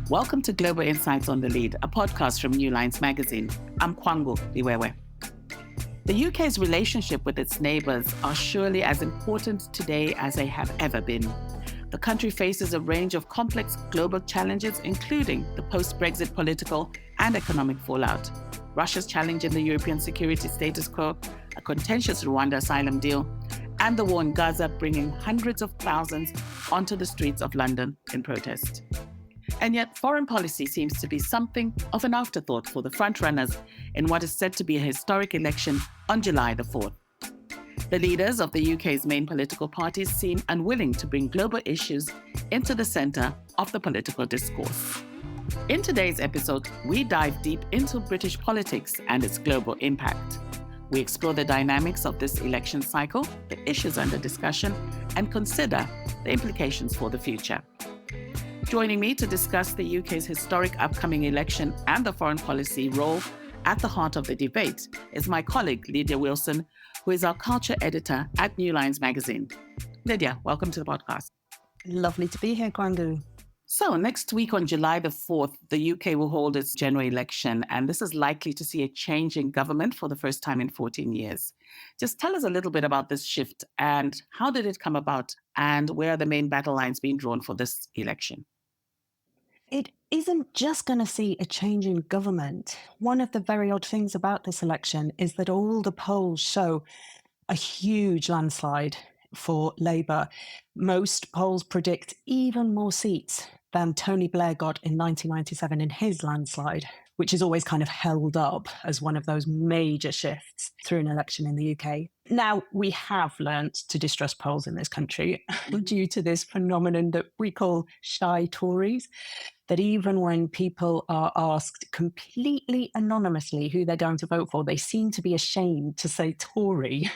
Welcome to Global Insights on the Lead, a podcast from New Lines magazine. I'm Kwangu Liwewe. The UK's relationship with its neighbours are surely as important today as they have ever been. The country faces a range of complex global challenges, including the post-Brexit political and economic fallout, Russia's challenge in the European security status quo, a contentious Rwanda asylum deal, and the war in Gaza bringing hundreds of thousands onto the streets of London in protest. And yet, foreign policy seems to be something of an afterthought for the frontrunners in what is said to be a historic election on July the 4th. The leaders of the UK's main political parties seem unwilling to bring global issues into the centre of the political discourse. In today's episode, we dive deep into British politics and its global impact. We explore the dynamics of this election cycle, the issues under discussion, and consider the implications for the future. Joining me to discuss the UK's historic upcoming election and the foreign policy role at the heart of the debate is my colleague, Lydia Wilson, who is our culture editor at New Lines magazine. Lydia, welcome to the podcast. Lovely to be here, Kwangu. So next week on July the 4th, the UK will hold its general election, and this is likely to see a change in government for the first time in 14 years. Just tell us a little bit about this shift and how did it come about and where are the main battle lines being drawn for this election? It isn't just going to see a change in government. One of the very odd things about this election is that all the polls show a huge landslide for Labour. Most polls predict even more seats than Tony Blair got in 1997 in his landslide, which is always kind of held up as one of those major shifts through an election in the UK. Now, we have learnt to distrust polls in this country due to this phenomenon that we call shy Tories, that even when people are asked completely anonymously who they're going to vote for, they seem to be ashamed to say Tory.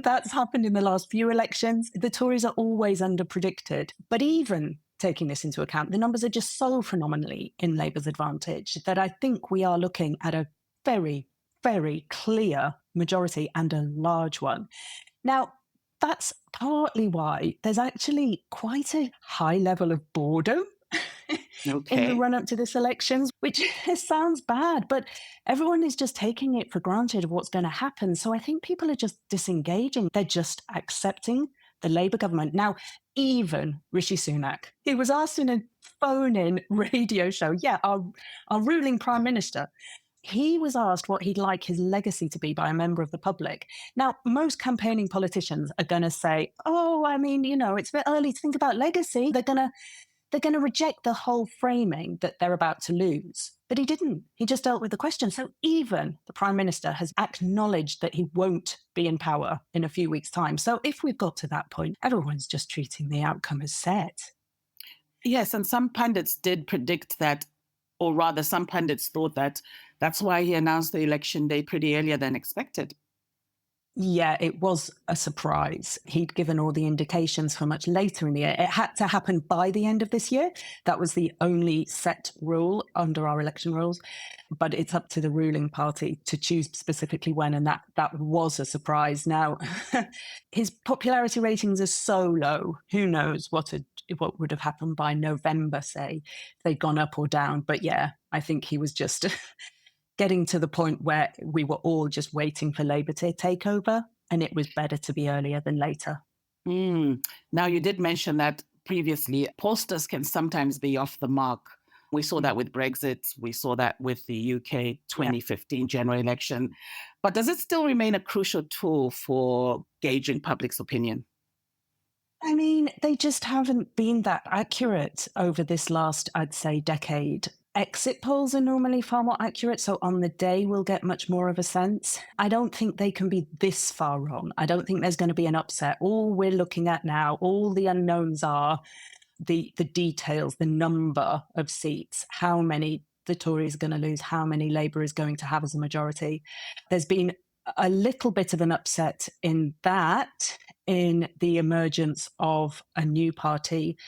That's happened in the last few elections. The Tories are always underpredicted. But even taking this into account, the numbers are just so phenomenally in Labour's advantage that I think we are looking at a very, very clear majority and a large one. Now, that's partly why there's actually quite a high level of boredom in the run-up to this election, which sounds bad, but everyone is just taking it for granted of what's going to happen. So I think people are just disengaging. They're just accepting the Labour government. Now, even Rishi Sunak, he was asked in a phone-in radio show, our ruling Prime Minister, he was asked what he'd like his legacy to be by a member of the public. Now, most campaigning politicians are going to say, it's a bit early to think about legacy. They're going to reject the whole framing that they're about to lose. But he didn't. He just dealt with the question. So even the Prime Minister has acknowledged that he won't be in power in a few weeks' time. So if we've got to that point, everyone's just treating the outcome as set. Yes, and some pundits did predict that, or rather some pundits thought that that's why he announced the election day pretty earlier than expected. Yeah, it was a surprise. He'd given all the indications for much later in the year. It had to happen by the end of this year. That was the only set rule under our election rules. But it's up to the ruling party to choose specifically when, and that was a surprise. Now, his popularity ratings are so low. Who knows what would have happened by November, say, if they'd gone up or down. But yeah, I think he was just getting to the point where we were all just waiting for Labour to take over, and it was better to be earlier than later. Now, you did mention that previously, pollsters can sometimes be off the mark. We saw that with Brexit. We saw that with the UK 2015 general election. But does it still remain a crucial tool for gauging public's opinion? I mean, they just haven't been that accurate over this last, I'd say, decade. Exit polls are normally far more accurate, so on the day we'll get much more of a sense. I don't think they can be this far wrong. I don't think there's going to be an upset. All we're looking at now, all the unknowns are the details, the number of seats, how many the Tories are going to lose, how many Labour is going to have as a majority. There's been a little bit of an upset in that, in the emergence of a new party,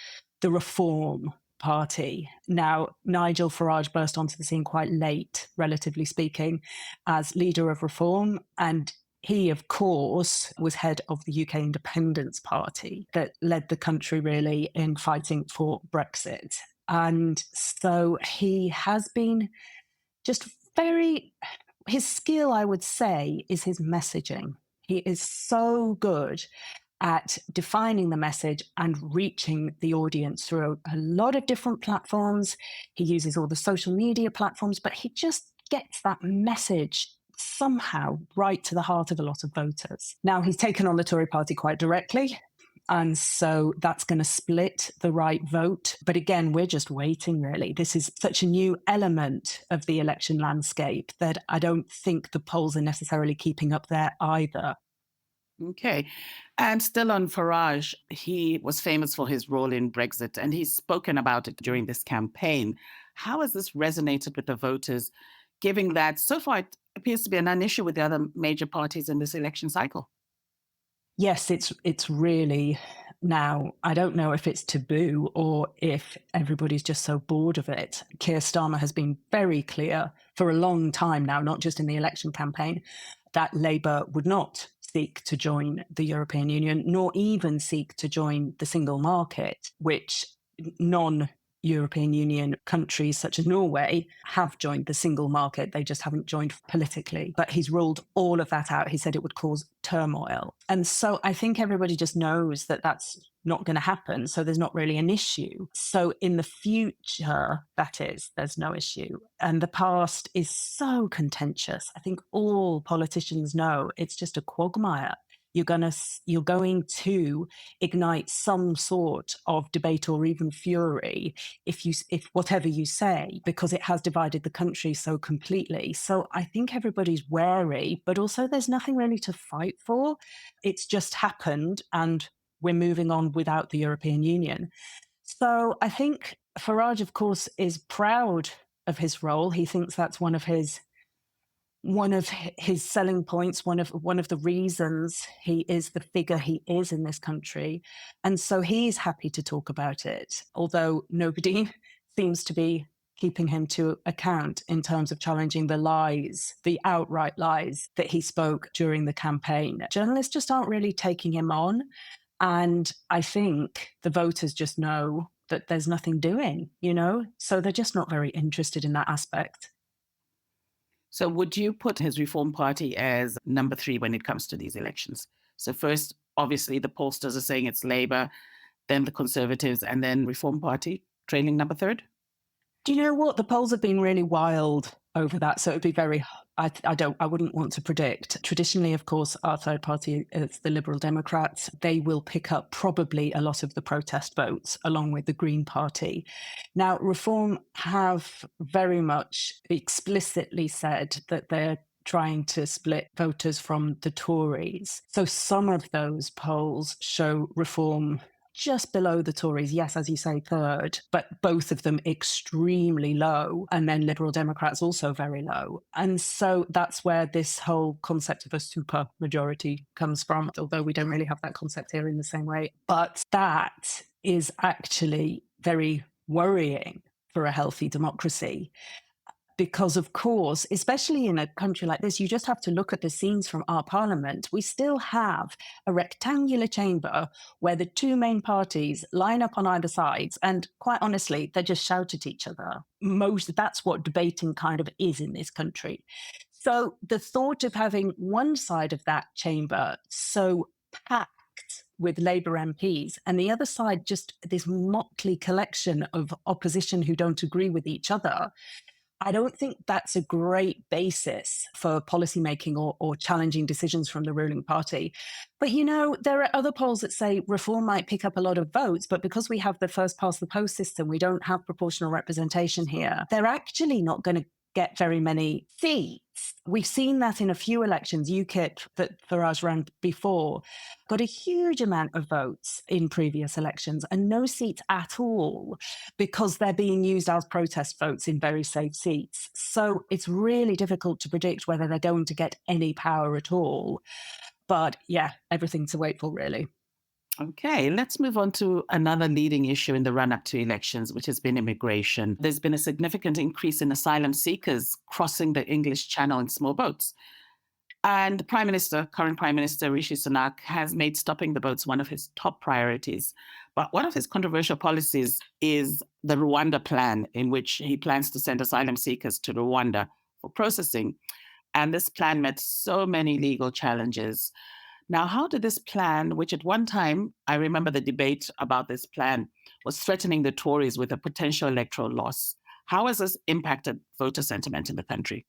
the Reform Party. Now, Nigel Farage burst onto the scene quite late, relatively speaking, as leader of Reform, and he, of course, was head of the UK Independence Party that led the country really in fighting for Brexit. And so he has been just very, his skill, I would say, is his messaging. He is so good at defining the message and reaching the audience through a lot of different platforms. He uses all the social media platforms, but he just gets that message somehow right to the heart of a lot of voters. Now, he's taken on the Tory party quite directly. And so that's going to split the right vote. But again, we're just waiting, really. This is such a new element of the election landscape that I don't think the polls are necessarily keeping up there either. Okay. And still on Farage, he was famous for his role in Brexit, and he's spoken about it during this campaign. How has this resonated with the voters, given that so far it appears to be a non-issue with the other major parties in this election cycle? Yes, it's really now. I don't know if it's taboo or if everybody's just so bored of it. Keir Starmer has been very clear for a long time now, not just in the election campaign, that Labour would not seek to join the European Union, nor even seek to join the single market, which non European Union countries such as Norway have joined the single market. They just haven't joined politically. But he's ruled all of that out. He said it would cause turmoil. And so I think everybody just knows that that's not going to happen. So there's not really an issue. So in the future, that is, there's no issue. And the past is so contentious. I think all politicians know it's just a quagmire. You're going to ignite some sort of debate or even fury if whatever you say, because it has divided the country so completely. So I think everybody's wary, but also there's nothing really to fight for. It's just happened and we're moving on without the European Union. So I think Farage, of course, is proud of his role. He thinks that's one of his selling points, one of the reasons he is the figure he is in this country. And so he's happy to talk about it, although nobody seems to be keeping him to account in terms of challenging the lies, the outright lies that he spoke during the campaign. Journalists just aren't really taking him on. And I think the voters just know that there's nothing doing, so they're just not very interested in that aspect. So would you put his Reform Party as number 3 when it comes to these elections? So first, obviously, the pollsters are saying it's Labour, then the Conservatives, and then Reform Party trailing number 3rd? Do you know what? The polls have been really wild over that. So it'd be very, I wouldn't want to predict. Traditionally, of course, our third party is the Liberal Democrats. They will pick up probably a lot of the protest votes along with the Green Party. Now, Reform have very much explicitly said that they're trying to split voters from the Tories. So some of those polls show Reform just below the Tories, yes, as you say, 3rd, but both of them extremely low. And then Liberal Democrats also very low. And so that's where this whole concept of a super majority comes from, although we don't really have that concept here in the same way. But that is actually very worrying for a healthy democracy. Because, of course, especially in a country like this, you just have to look at the scenes from our parliament. We still have a rectangular chamber where the two main parties line up on either sides. And quite honestly, they just shout at each other. That's what debating kind of is in this country. So the thought of having one side of that chamber so packed with Labour MPs and the other side just this motley collection of opposition who don't agree with each other, I don't think that's a great basis for policymaking or challenging decisions from the ruling party. But, there are other polls that say Reform might pick up a lot of votes, but because we have the first past the post system, we don't have proportional representation here. They're actually not going to get very many seats. We've seen that in a few elections. UKIP, that Farage ran before, got a huge amount of votes in previous elections and no seats at all because they're being used as protest votes in very safe seats. So it's really difficult to predict whether they're going to get any power at all. But yeah, everything to wait for, really. Okay, let's move on to another leading issue in the run-up to elections, which has been immigration. There's been a significant increase in asylum seekers crossing the English Channel in small boats. And the current Prime Minister Rishi Sunak, has made stopping the boats one of his top priorities. But one of his controversial policies is the Rwanda plan, in which he plans to send asylum seekers to Rwanda for processing. And this plan met so many legal challenges. Now, how did this plan, which at one time, I remember the debate about this plan, was threatening the Tories with a potential electoral loss, how has this impacted voter sentiment in the country?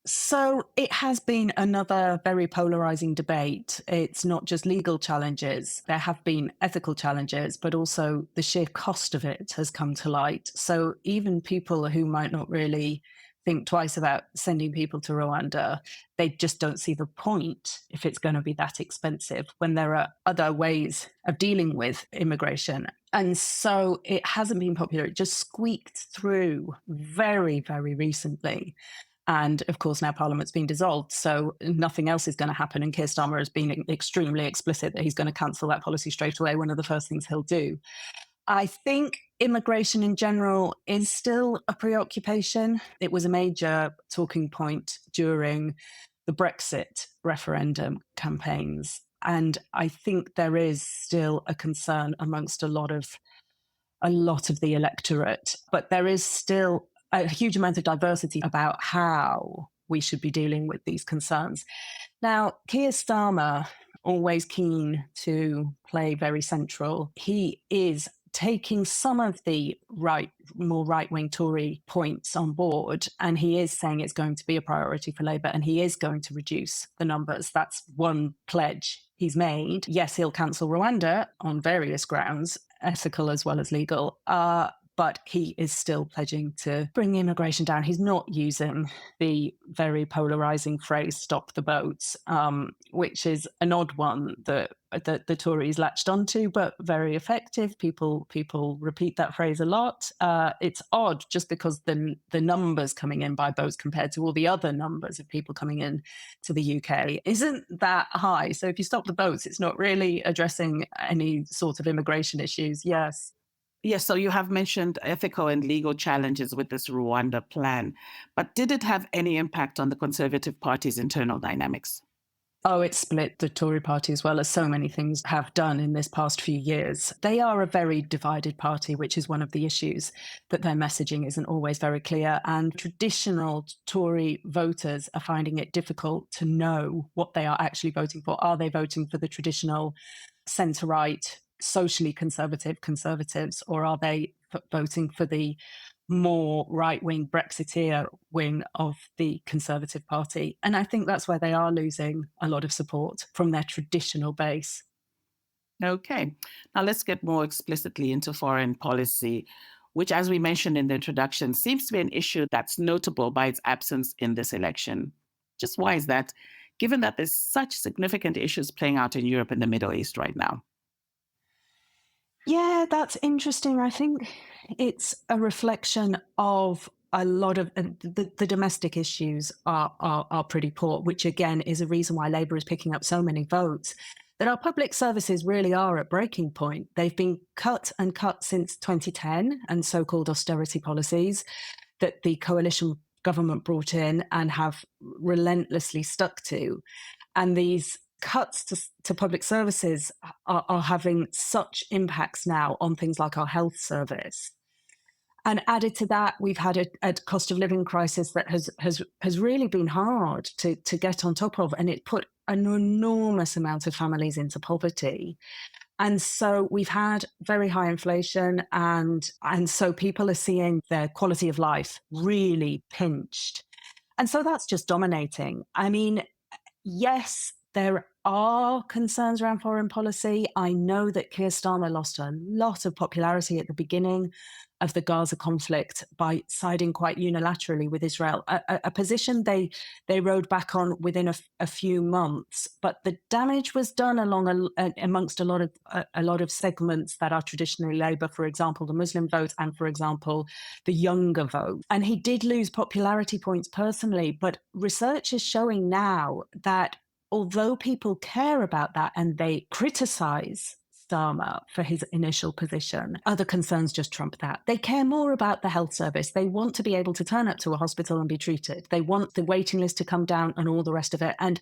So it has been another very polarizing debate. It's not just legal challenges, there have been ethical challenges, but also the sheer cost of it has come to light. So even people who might not really think twice about sending people to Rwanda, they just don't see the point if it's going to be that expensive when there are other ways of dealing with immigration. And so it hasn't been popular. It just squeaked through very, very recently. And of course, now Parliament's been dissolved, so nothing else is going to happen. And Keir Starmer has been extremely explicit that he's going to cancel that policy straight away. One of the first things he'll do. I think immigration in general is still a preoccupation. It was a major talking point during the Brexit referendum campaigns. And I think there is still a concern amongst a lot of the electorate, but there is still a huge amount of diversity about how we should be dealing with these concerns. Now, Keir Starmer, always keen to play very central, he is taking some of the more right-wing Tory points on board, and he is saying it's going to be a priority for Labour, and he is going to reduce the numbers. That's one pledge he's made. Yes, he'll cancel Rwanda on various grounds, ethical as well as legal. But he is still pledging to bring immigration down. He's not using the very polarizing phrase "stop the boats," which is an odd one that the Tories latched onto, but very effective. People repeat that phrase a lot. It's odd just because the numbers coming in by boats compared to all the other numbers of people coming in to the UK isn't that high. So if you stop the boats, it's not really addressing any sort of immigration issues. Yes. Yes, so you have mentioned ethical and legal challenges with this Rwanda plan, but did it have any impact on the Conservative Party's internal dynamics? Oh, it split the Tory party as well as so many things have done in this past few years. They are a very divided party, which is one of the issues, that their messaging isn't always very clear. And traditional Tory voters are finding it difficult to know what they are actually voting for. Are they voting for the traditional centre-right, socially conservative Conservatives, or are they voting for the more right-wing Brexiteer wing of the Conservative Party? And I think that's where they are losing a lot of support from their traditional base. Okay, now let's get more explicitly into foreign policy, which, as we mentioned in the introduction, seems to be an issue that's notable by its absence in this election. Just why is that, given that there's such significant issues playing out in Europe and the Middle East right now? Yeah, that's interesting. I think it's a reflection of a lot of the domestic issues are pretty poor, which again is a reason why Labour is picking up so many votes. That our public services really are at breaking point. They've been cut and cut since 2010, and so-called austerity policies that the coalition government brought in and have relentlessly stuck to. And these cuts to public services are having such impacts now on things like our health service. And added to that, we've had a cost of living crisis that has really been hard to get on top of, and it put an enormous amount of families into poverty. And so we've had very high inflation, and so people are seeing their quality of life really pinched. And so that's just dominating. I mean, yes, there are concerns around foreign policy. I know that Keir Starmer lost a lot of popularity at the beginning of the Gaza conflict by siding quite unilaterally with Israel, a position they rode back on within a few months. But the damage was done amongst a lot of segments that are traditionally Labour, for example, the Muslim vote, and for example, the younger vote. And he did lose popularity points personally, but research is showing now that although people care about that and they criticise Starmer for his initial position. Other concerns just trump that. They care more about the health service. They want to be able to turn up to a hospital and be treated. They want the waiting list to come down and all the rest of it. And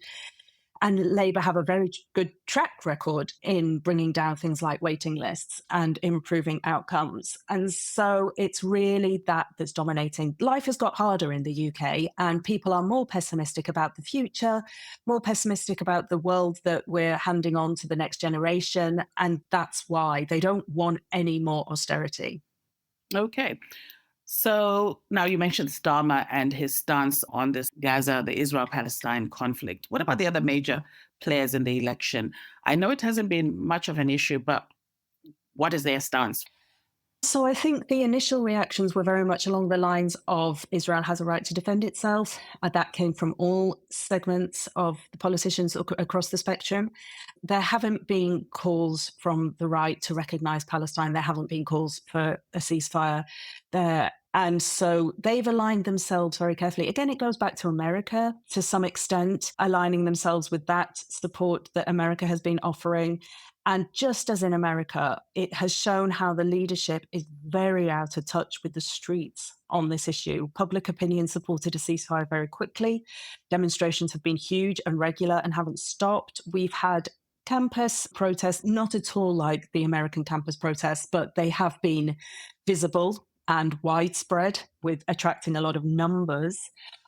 Labour have a very good track record in bringing down things like waiting lists and improving outcomes. And so it's really that's dominating. Life has got harder in the UK, and people are more pessimistic about the future, more pessimistic about the world that we're handing on to the next generation. And that's why they don't want any more austerity. Okay. So now you mentioned Starmer and his stance on this Gaza, the Israel-Palestine conflict. What about the other major players in the election? I know it hasn't been much of an issue, but what is their stance? So I think the initial reactions were very much along the lines of Israel has a right to defend itself. That came from all segments of the politicians across the spectrum. There haven't been calls from the right to recognize Palestine. There haven't been calls for a ceasefire there. And so they've aligned themselves very carefully. Again, it goes back to America to some extent, aligning themselves with that support that America has been offering. And just as in America, it has shown how the leadership is very out of touch with the streets on this issue. Public opinion supported a ceasefire very quickly. Demonstrations have been huge and regular and haven't stopped. We've had campus protests, not at all like the American campus protests, but they have been visible and widespread, with attracting a lot of numbers.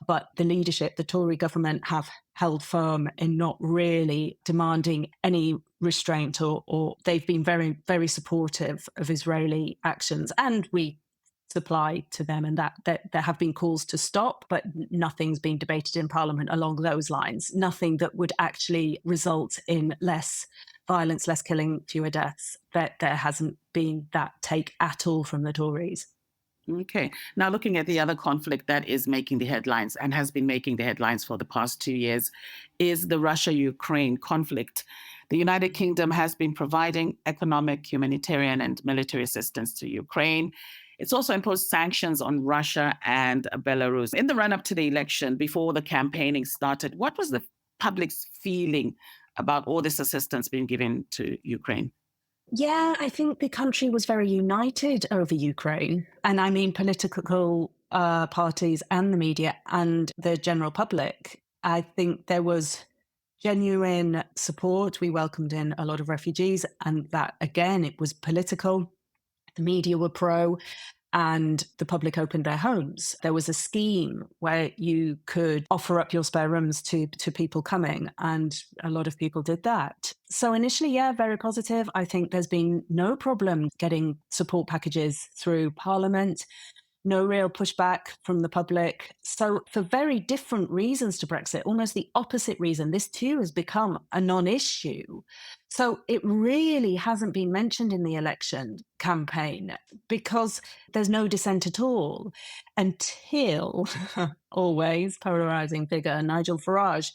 But the leadership, the Tory government, have held firm in not really demanding any restraint, or they've been very, very supportive of Israeli actions. And we supply to them, and that there have been calls to stop, but nothing's been debated in Parliament along those lines. Nothing that would actually result in less violence, less killing, fewer deaths. That there hasn't been that take at all from the Tories. Okay. Now, looking at the other conflict that is making the headlines and has been making the headlines for the past 2 years is the Russia-Ukraine conflict. The United Kingdom has been providing economic, humanitarian, and military assistance to Ukraine. It's also imposed sanctions on Russia and Belarus. In the run-up to the election, before the campaigning started, what was the public's feeling about all this assistance being given to Ukraine? Yeah, I think the country was very united over Ukraine. And I mean political parties and the media and the general public. I think there was genuine support. We welcomed in a lot of refugees, and that, again, it was political. The media were pro, and the public opened their homes. There was a scheme where you could offer up your spare rooms to people coming, and a lot of people did that. So initially, yeah, very positive. I think there's been no problem getting support packages through Parliament. No real pushback from the public. So, for very different reasons to Brexit, almost the opposite reason, this too has become a non issue. So, it really hasn't been mentioned in the election campaign because there's no dissent at all until, always polarizing figure, Nigel Farage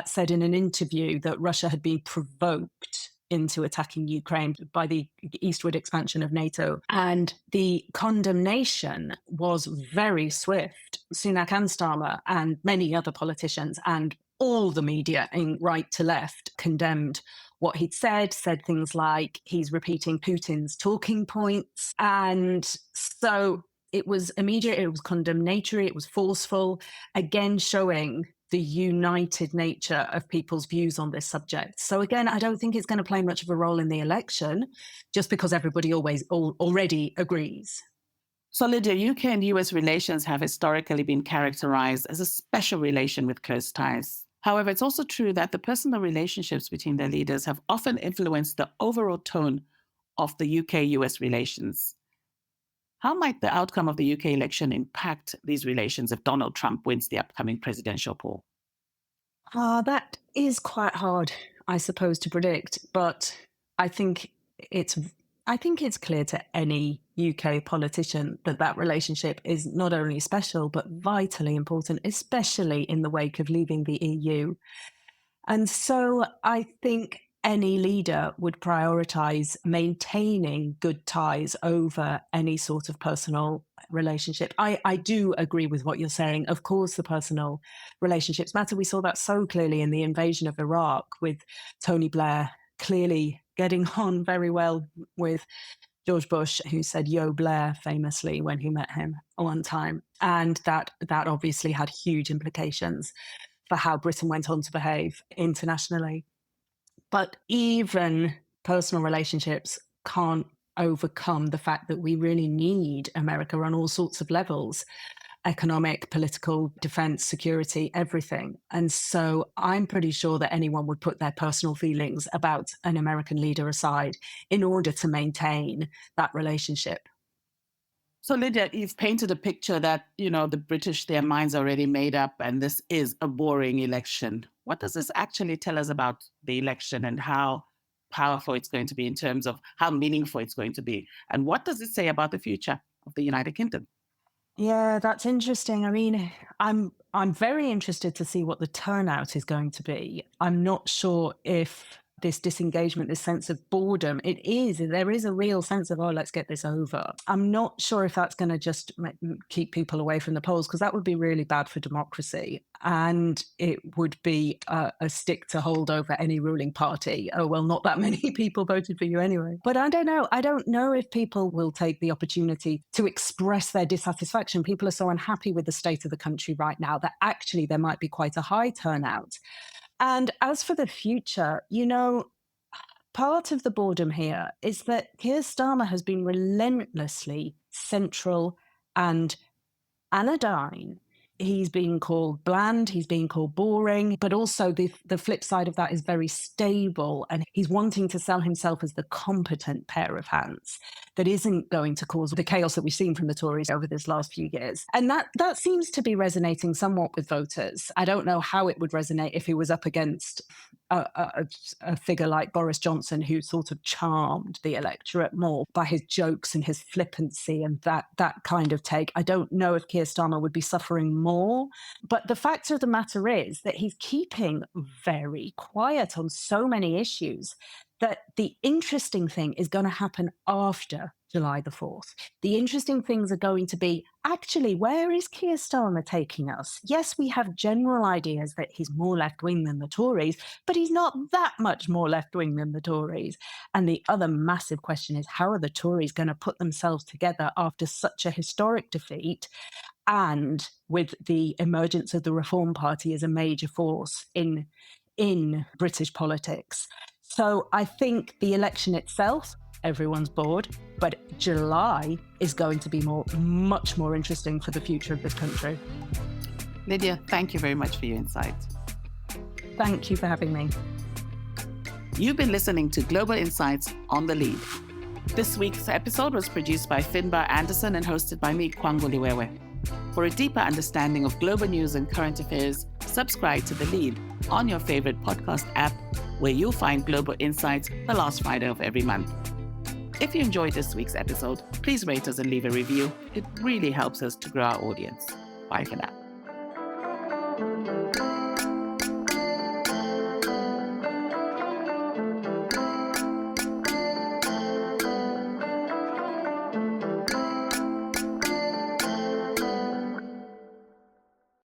said in an interview that Russia had been provoked into attacking Ukraine by the eastward expansion of NATO. And the condemnation was very swift. Sunak and Starmer and many other politicians and all the media in right to left condemned what he'd said things like he's repeating Putin's talking points. And so it was immediate, it was condemnatory, it was forceful, again showing the united nature of people's views on this subject. So again, I don't think it's going to play much of a role in the election, just because everybody already agrees. So, Lydia, UK and US relations have historically been characterized as a special relation with close ties. However, it's also true that the personal relationships between their leaders have often influenced the overall tone of the UK-US relations. How might the outcome of the UK election impact these relations if Donald Trump wins the upcoming presidential poll? That is quite hard, I suppose, to predict. But I think it's clear to any UK politician that relationship is not only special but vitally important, especially in the wake of leaving the EU. And so I think any leader would prioritize maintaining good ties over any sort of personal relationship. I do agree with what you're saying. Of course, the personal relationships matter. We saw that so clearly in the invasion of Iraq, with Tony Blair clearly getting on very well with George Bush, who said "Yo Blair" famously when he met him one time. And that obviously had huge implications for how Britain went on to behave internationally. But even personal relationships can't overcome the fact that we really need America on all sorts of levels: economic, political, defense, security, everything. And so I'm pretty sure that anyone would put their personal feelings about an American leader aside in order to maintain that relationship. So, Lydia, you've painted a picture that, the British, their minds are already made up and this is a boring election. What does this actually tell us about the election and how powerful it's going to be in terms of how meaningful it's going to be? And what does it say about the future of the United Kingdom? Yeah, that's interesting. I mean, I'm very interested to see what the turnout is going to be. I'm not sure if this disengagement, this sense of boredom, there is a real sense of, oh, let's get this over. I'm not sure if that's going to just keep people away from the polls, because that would be really bad for democracy. And it would be a stick to hold over any ruling party. Oh, well, not that many people voted for you anyway. But I don't know. I don't know if people will take the opportunity to express their dissatisfaction. People are so unhappy with the state of the country right now that actually there might be quite a high turnout. And as for the future, part of the boredom here is that Keir Starmer has been relentlessly central and anodyne. He's being called bland, he's being called boring, but also the flip side of that is very stable. And he's wanting to sell himself as the competent pair of hands that isn't going to cause the chaos that we've seen from the Tories over this last few years. And that seems to be resonating somewhat with voters. I don't know how it would resonate if he was up against a figure like Boris Johnson, who sort of charmed the electorate more by his jokes and his flippancy and that kind of take. I don't know if Keir Starmer would be suffering more. But the fact of the matter is that he's keeping very quiet on so many issues that the interesting thing is going to happen after July the 4th. The interesting things are going to be, actually, where is Keir Starmer taking us? Yes, we have general ideas that he's more left-wing than the Tories, but he's not that much more left-wing than the Tories. And the other massive question is, how are the Tories going to put themselves together after such a historic defeat, and with the emergence of the Reform Party as a major force in British politics? So I think the election itself, everyone's bored, but July is going to be much more interesting for the future of this country. Lydia, thank you very much for your insight. Thank you for having me. You've been listening to Global Insights on the Lead. This week's episode was produced by Finbar Anderson and hosted by me, Kwangu Liwewe. For a deeper understanding of global news and current affairs, subscribe to The Lead on your favorite podcast app, where you'll find Global Insights the last Friday of every month. If you enjoyed this week's episode, please rate us and leave a review. It really helps us to grow our audience. Bye for now.